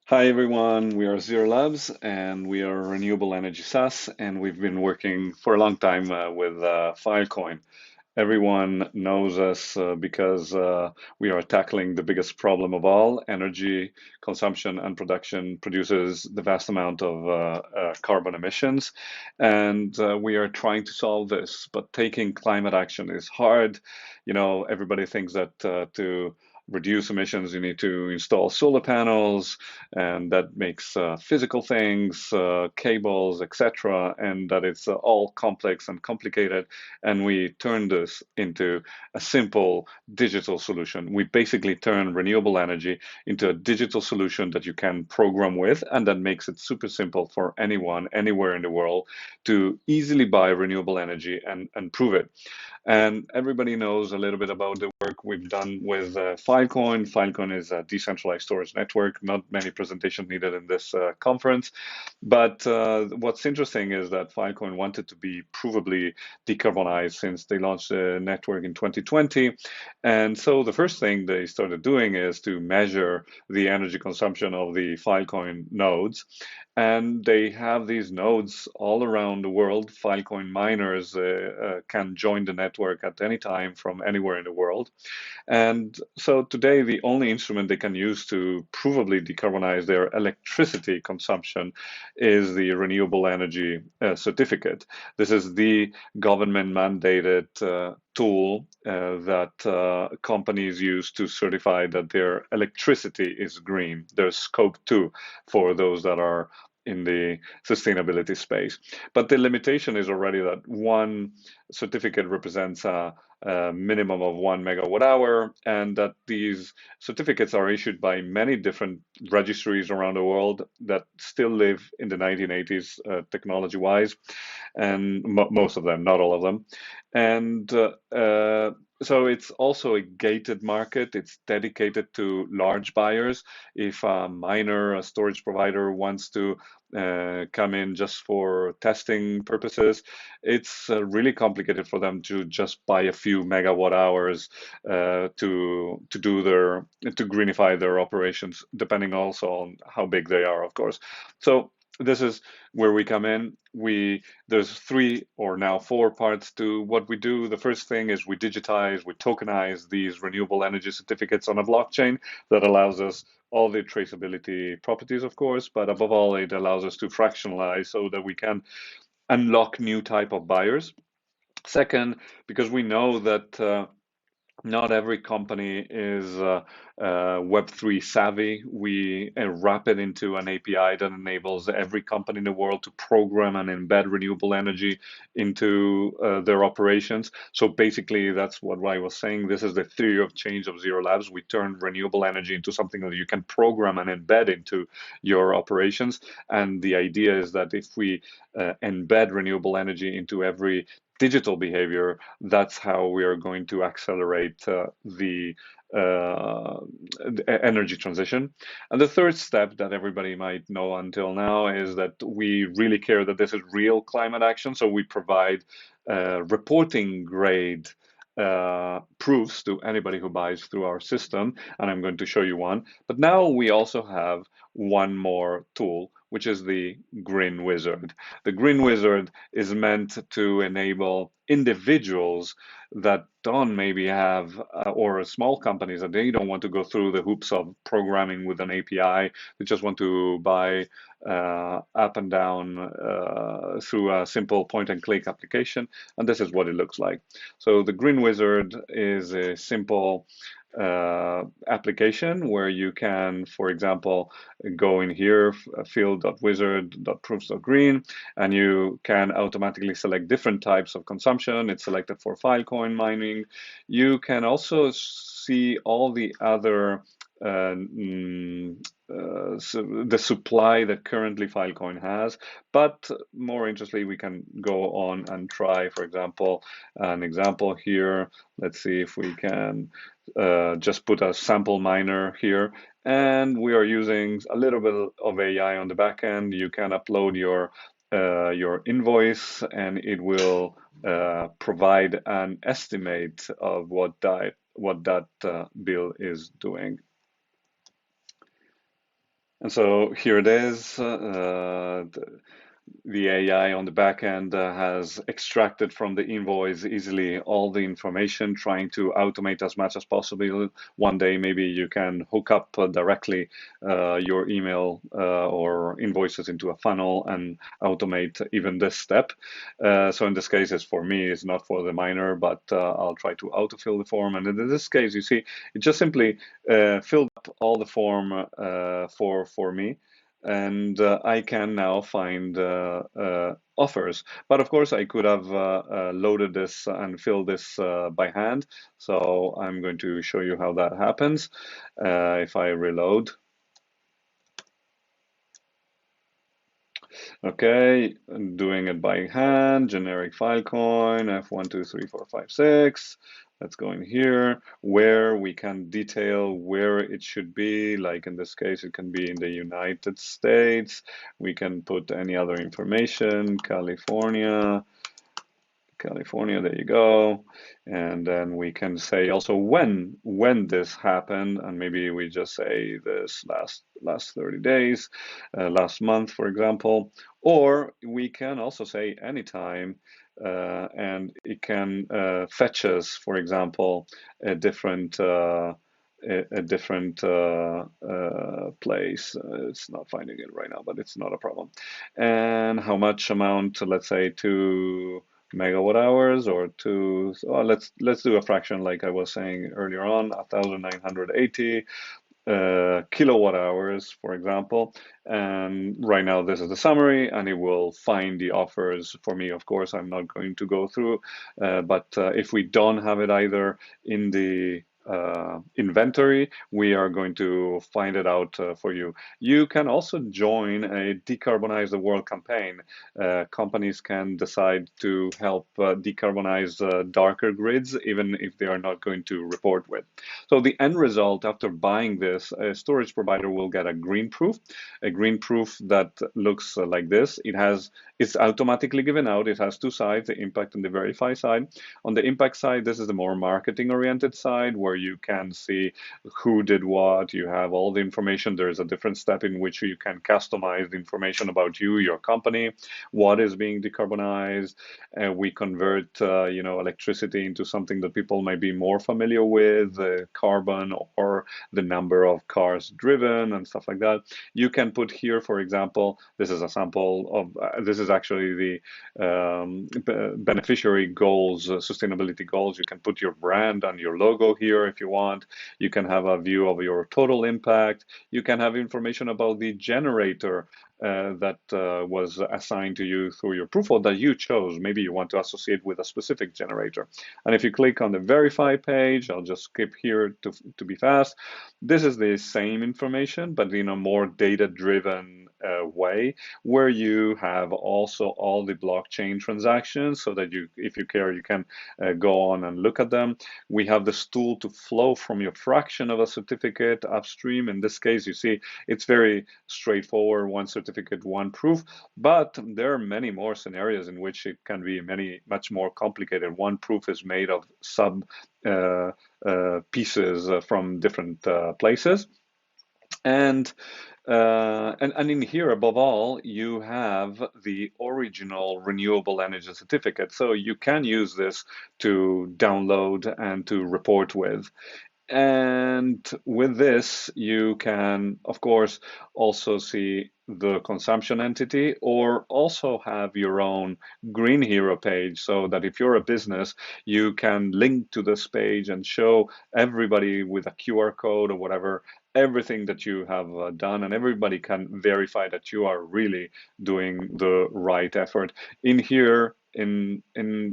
Hi everyone, we are Zero Labs and we are a renewable energy SaaS and we've been working for a long time with Filecoin. Everyone knows us because we are tackling the biggest problem of all. Energy consumption and production produces the vast amount of carbon emissions, and we are trying to solve this. But taking climate action is hard. Everybody thinks that to reduce emissions, you need to install solar panels, and that makes physical things, cables, etc., and that it's all complex and complicated. And we turn this into a simple digital solution. We basically turn renewable energy into a digital solution that you can program with, and that makes it super simple for anyone, anywhere in the world to easily buy renewable energy and prove it. And everybody knows a little bit about the work we've done with Filecoin. Filecoin is a decentralized storage network. Not many presentations needed in this conference. But what's interesting is that Filecoin wanted to be provably decarbonized since they launched the network in 2020. And so the first thing they started doing is to measure the energy consumption of the Filecoin nodes. And they have these nodes all around the world. Filecoin miners can join the network at any time from anywhere in the world. And so today, the only instrument they can use to provably decarbonize their electricity consumption is the renewable energy certificate. This is the government mandated tool that companies use to certify that their electricity is green. There's scope 2 for those that are in the sustainability space. But the limitation is already that one certificate represents a minimum of 1 MWh, and that these certificates are issued by many different registries around the world that still live in the 1980s, technology-wise, and most of them, not all of them. And so it's also a gated market. It's dedicated to large buyers. If a miner, a storage provider wants to come in just for testing purposes, it's really complicated for them to just buy a few megawatt hours to greenify their operations, depending also on how big they are, of course. So this is where we come in. There's three or now four parts to what we do. The first thing is we digitize, we tokenize these renewable energy certificates on a blockchain that allows us all the traceability properties, of course, but above all, it allows us to fractionalize so that we can unlock new type of buyers. Second, because we know that not every company is Web3 savvy. We wrap it into an API that enables every company in the world to program and embed renewable energy into their operations. So basically, that's what I was saying. This is the theory of change of Zero Labs. We turn renewable energy into something that you can program and embed into your operations. And the idea is that if we embed renewable energy into every digital behavior, that's how we are going to accelerate uh, the energy transition. And the third step that everybody might know until now is that we really care that this is real climate action. So we provide reporting grade proofs to anybody who buys through our system, and I'm going to show you one. But now we also have one more tool, which is the Green Wizard. The Green Wizard is meant to enable individuals that don't maybe have, or small companies that they don't want to go through the hoops of programming with an API. They just want to buy up and down through a simple point and click application. And this is what it looks like. So the Green Wizard is a simple application where you can, for example, go in here, field.wizard.proofs.green, and you can automatically select different types of consumption. It's selected for Filecoin mining. You can also see all the other so the supply that currently Filecoin has. But more interestingly, we can go on and try, for example, an example here. Let's see if we can just put a sample miner here. And we are using a little bit of AI on the back end. You can upload your invoice, and it will provide an estimate of what that bill is doing. And so here it is. The AI on the back end has extracted from the invoice easily all the information, trying to automate as much as possible. One day, maybe you can hook up directly your email or invoices into a funnel and automate even this step. So in this case, it's for me, it's not for the miner, but I'll try to autofill the form. And in this case, you see, it just simply filled up all the form for me, and I can now find offers. But of course, I could have loaded this and filled this by hand. So I'm going to show you how that happens. If I reload, okay, I'm doing it by hand, generic Filecoin, F12345 6. Let's go in here where we can detail where it should be. Like in this case, it can be in the United States. We can put any other information, California, there you go. And then we can say also when this happened, and maybe we just say this last 30 days, last month, for example. Or we can also say anytime, and it can fetch us, for example, a different a different place. It's not finding it right now, but it's not a problem. And how much amount, let's say, to megawatt hours or to, oh, let's do a fraction like I was saying earlier on, 1980 kilowatt hours, for example. And right now, this is the summary, and it will find the offers for me. Of course, I'm not going to go through, but if we don't have it either in the inventory, we are going to find it out for you. You can also join a Decarbonize the World campaign. Companies can decide to help decarbonize darker grids, even if they are not going to report with. So the end result after buying this, a storage provider will get a green proof that looks like this. It's automatically given out. It has two sides, the impact and the verify side. On the impact side, this is the more marketing oriented side where you can see who did what. You have all the information. There's a different step in which you can customize the information about you, your company, what is being decarbonized. We convert, electricity into something that people might be more familiar with, carbon or the number of cars driven and stuff like that. You can put here, for example, this is a sample of, this is actually the beneficiary goals, sustainability goals. You can put your brand and your logo here if you want. You can have a view of your total impact. You can have information about the generator that was assigned to you through your proof or that you chose. Maybe you want to associate with a specific generator. And if you click on the verify page, I'll just skip here to be fast. This is the same information, but in a more data-driven way, where you have also all the blockchain transactions so that you, if you care, you can go on and look at them. We have this tool to flow from your fraction of a certificate upstream. In this case, you see it's very straightforward, one certificate, one proof, but there are many more scenarios in which it can be much more complicated. One proof is made of sub pieces from different places. And in here, above all, you have the original renewable energy certificate. So you can use this to download and to report with. And with this, you can, of course, also see the consumption entity or also have your own Green Hero page so that if you're a business, you can link to this page and show everybody with a QR code or whatever, everything that you have done, and everybody can verify that you are really doing the right effort. In here, in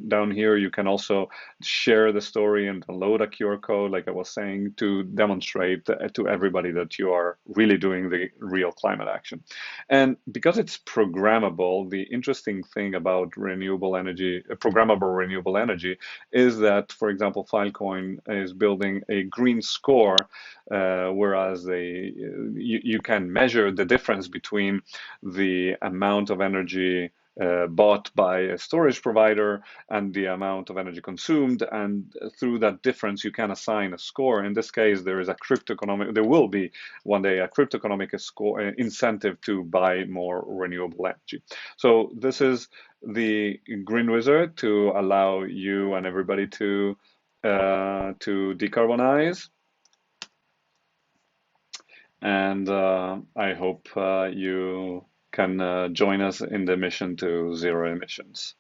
down here, you can also share the story and download a QR code, like I was saying, to demonstrate to everybody that you are really doing the real climate action. And because it's programmable, the interesting thing about renewable energy, programmable renewable energy, is that, for example, Filecoin is building a green score, whereas you can measure the difference between the amount of energy bought by a storage provider and the amount of energy consumed, and through that difference you can assign a score. In this case, there is a cryptoeconomic, there will be one day a cryptoeconomic score incentive to buy more renewable energy. So this is the Green Wizard to allow you and everybody to decarbonize. And I hope you can join us in the mission to zero emissions.